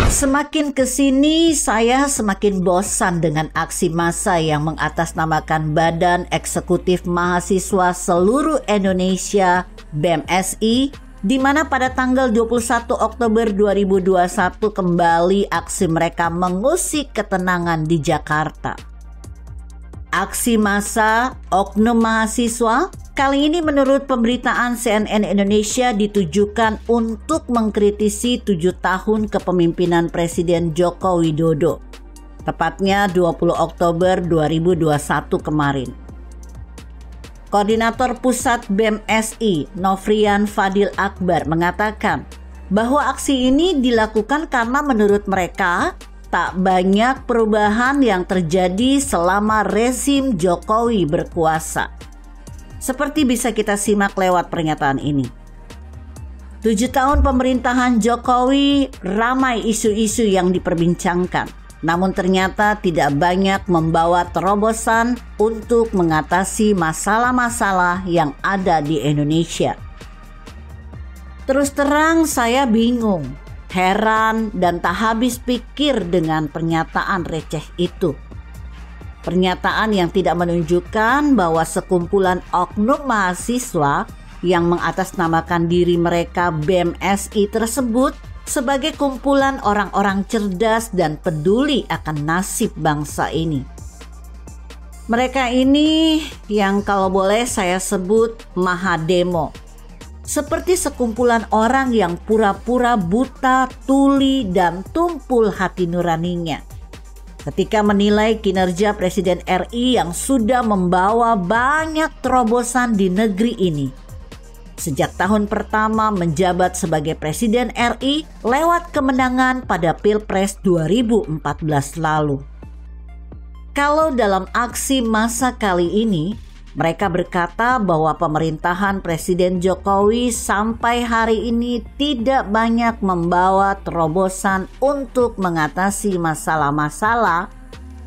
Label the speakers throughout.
Speaker 1: Semakin kesini, saya semakin bosan dengan aksi massa yang mengatasnamakan Badan Eksekutif Mahasiswa Seluruh Indonesia (BEMSI), di mana pada tanggal 21 Oktober 2021 kembali aksi mereka mengusik ketenangan di Jakarta. Aksi massa oknum mahasiswa kali ini menurut pemberitaan CNN Indonesia ditujukan untuk mengkritisi 7 tahun kepemimpinan Presiden Joko Widodo, tepatnya 20 Oktober 2021 kemarin. Koordinator Pusat BEMSI, Nofrian Fadil Akbar, mengatakan bahwa aksi ini dilakukan karena menurut mereka tak banyak perubahan yang terjadi selama rezim Jokowi berkuasa. Seperti bisa kita simak lewat pernyataan ini. 7 tahun pemerintahan Jokowi ramai isu-isu yang diperbincangkan, namun ternyata tidak banyak membawa terobosan untuk mengatasi masalah-masalah yang ada di Indonesia. Terus terang saya bingung, heran dan tak habis pikir dengan pernyataan receh itu. Pernyataan yang tidak menunjukkan bahwa sekumpulan oknum mahasiswa yang mengatasnamakan diri mereka BEMSI tersebut sebagai kumpulan orang-orang cerdas dan peduli akan nasib bangsa ini. Mereka ini yang kalau boleh saya sebut mahademo. Seperti sekumpulan orang yang pura-pura buta, tuli, dan tumpul hati nuraninya ketika menilai kinerja Presiden RI yang sudah membawa banyak terobosan di negeri ini sejak tahun pertama menjabat sebagai Presiden RI lewat kemenangan pada Pilpres 2014 lalu. Kalau dalam aksi massa kali ini, mereka berkata bahwa pemerintahan Presiden Jokowi sampai hari ini tidak banyak membawa terobosan untuk mengatasi masalah-masalah.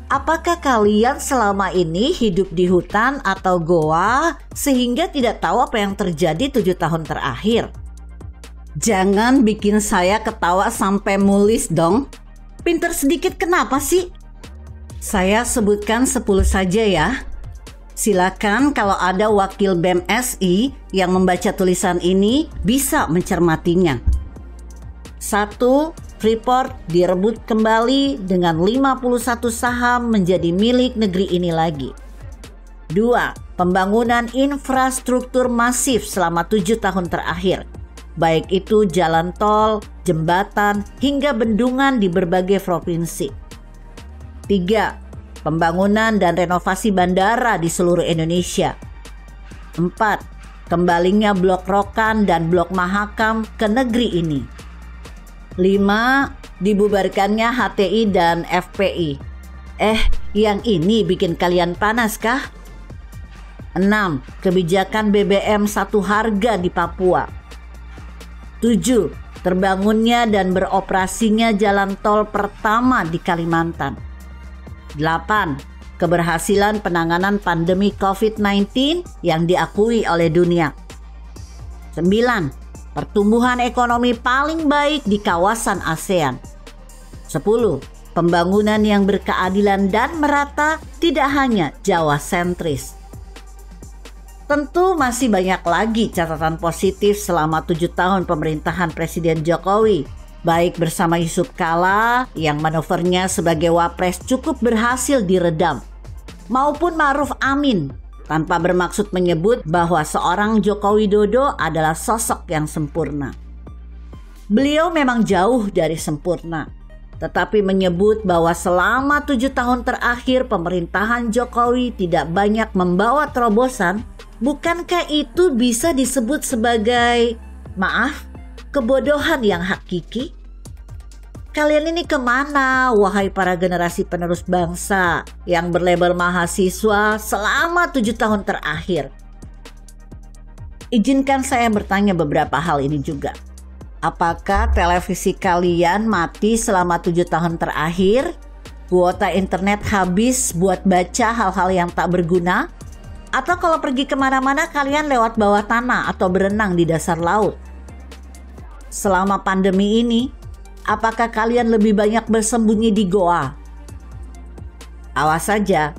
Speaker 1: Apakah kalian selama ini hidup di hutan atau goa sehingga tidak tahu apa yang terjadi 7 tahun terakhir? Jangan bikin saya ketawa sampai mulis dong. Pinter sedikit kenapa sih? Saya sebutkan 10 saja ya. Silakan kalau ada wakil BEMSI yang membaca tulisan ini bisa mencermatinya. 1. Freeport direbut kembali dengan 51 saham menjadi milik negeri ini lagi. 2. Pembangunan infrastruktur masif selama 7 tahun terakhir, baik itu jalan tol, jembatan, hingga bendungan di berbagai provinsi. 3. Pembangunan dan renovasi bandara di seluruh Indonesia. 4. Kembalinya Blok Rokan dan Blok Mahakam ke negeri ini. 5. Dibubarkannya HTI dan FPI. Yang ini bikin kalian panas kah? 6. Kebijakan BBM satu harga di Papua. 7. Terbangunnya dan beroperasinya jalan tol pertama di Kalimantan. 8. Keberhasilan penanganan pandemi COVID-19 yang diakui oleh dunia. 9. Pertumbuhan ekonomi paling baik di kawasan ASEAN. 10. Pembangunan yang berkeadilan dan merata, tidak hanya Jawa sentris. Tentu masih banyak lagi catatan positif selama 7 tahun pemerintahan Presiden Jokowi, baik bersama Yusuf Kala yang manuvernya sebagai wapres cukup berhasil diredam, maupun Ma'ruf Amin tanpa bermaksud menyebut bahwa seorang Joko Widodo adalah sosok yang sempurna. Beliau memang jauh dari sempurna, tetapi menyebut bahwa selama 7 tahun terakhir pemerintahan Jokowi tidak banyak membawa terobosan, bukankah itu bisa disebut sebagai, maaf, kebodohan yang hakiki? Kalian ini kemana, wahai para generasi penerus bangsa yang berlabel mahasiswa selama 7 tahun terakhir? Izinkan saya bertanya beberapa hal ini juga. Apakah televisi kalian mati selama 7 tahun terakhir? Kuota internet habis buat baca hal-hal yang tak berguna? Atau kalau pergi kemana-mana kalian lewat bawah tanah atau berenang di dasar laut? Selama pandemi ini, Apakah kalian lebih banyak bersembunyi di goa? Awas saja,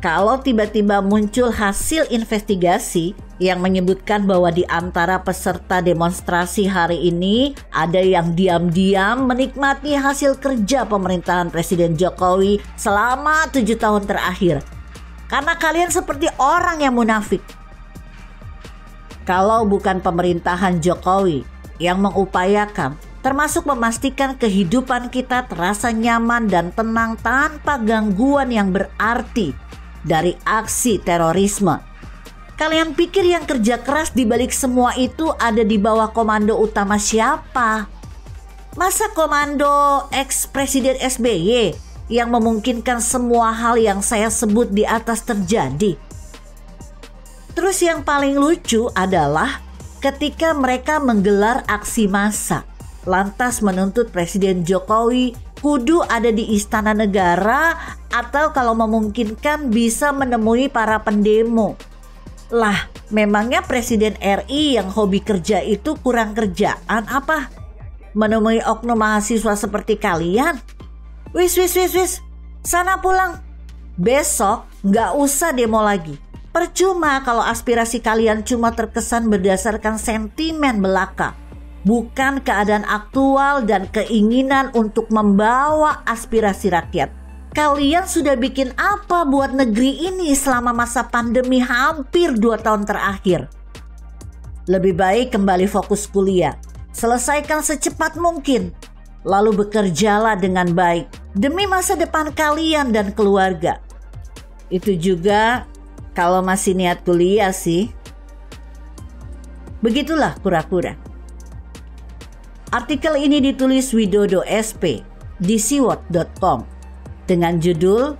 Speaker 1: kalau tiba-tiba muncul hasil investigasi yang menyebutkan bahwa di antara peserta demonstrasi hari ini ada yang diam-diam menikmati hasil kerja pemerintahan Presiden Jokowi selama 7 tahun terakhir. Karena kalian seperti orang yang munafik. Kalau bukan pemerintahan Jokowi yang mengupayakan, termasuk memastikan kehidupan kita terasa nyaman dan tenang tanpa gangguan yang berarti dari aksi terorisme. Kalian pikir yang kerja keras di balik semua itu ada di bawah komando utama siapa? Masa komando ex-presiden SBY yang memungkinkan semua hal yang saya sebut di atas terjadi? Terus yang paling lucu adalah ketika mereka menggelar aksi massa, lantas menuntut Presiden Jokowi kudu ada di Istana Negara atau kalau memungkinkan bisa menemui para pendemo. Lah, memangnya Presiden RI yang hobi kerja itu kurang kerjaan apa? Menemui oknum mahasiswa seperti kalian? Wis, sana pulang. Besok nggak usah demo lagi. Percuma kalau aspirasi kalian cuma terkesan berdasarkan sentimen belaka, bukan keadaan aktual dan keinginan untuk membawa aspirasi rakyat. Kalian sudah bikin apa buat negeri ini selama masa pandemi hampir 2 tahun terakhir? Lebih baik kembali fokus kuliah, selesaikan secepat mungkin, lalu bekerjalah dengan baik demi masa depan kalian dan keluarga. Itu juga kalau masih niat kuliah sih. Begitulah kura-kura. Artikel ini ditulis Widodo SP di siwot.com dengan judul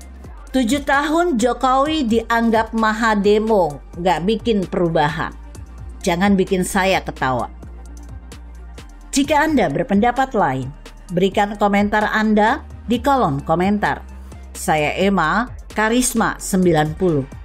Speaker 1: 7 tahun Jokowi dianggap mahademo, gak bikin perubahan. Jangan bikin saya ketawa. Jika Anda berpendapat lain, berikan komentar Anda di kolom komentar. Saya Emma, Karisma 90.